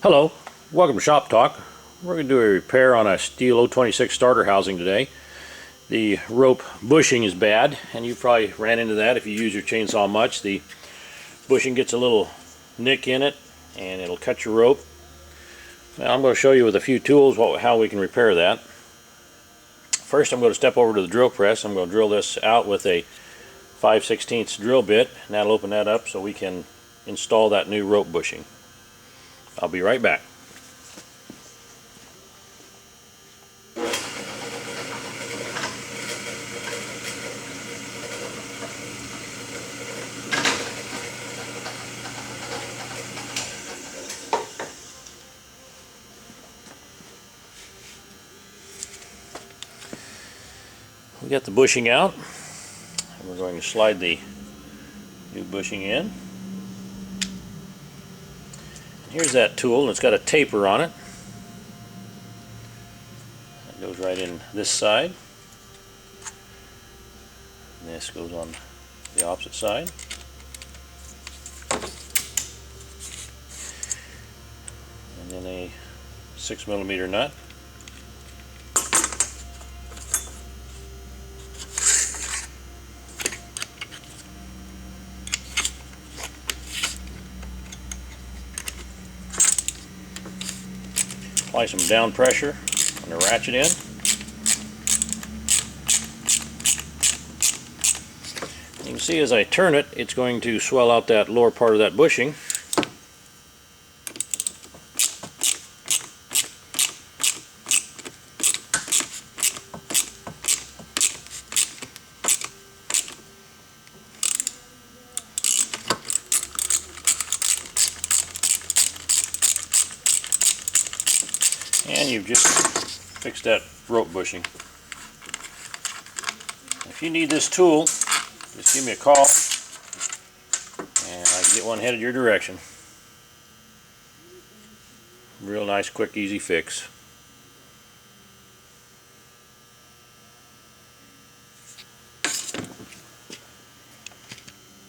Hello, welcome to Shop Talk. We're going to do a repair on a Stihl 026 starter housing today. The rope bushing is bad, and you probably ran into that if you use your chainsaw much. The bushing gets a little nick in it and it'll cut your rope. Now I'm going to show you with a few tools how we can repair that. First, I'm going to step over to the drill press. I'm going to drill this out with a 5/16 drill bit, and that'll open that up so we can install that new rope bushing. I'll be right back. We got the bushing out, and we're going to slide the new bushing in. Here's that tool, and it's got a taper on it. That goes right in this side. And this goes on the opposite side. And then a 6mm nut. Apply some down pressure on the ratchet end. You can see as I turn it, it's going to swell out that lower part of that bushing. And you've just fixed that rope bushing. If you need this tool, just give me a call and I can get one headed your direction. Real nice, quick, easy fix.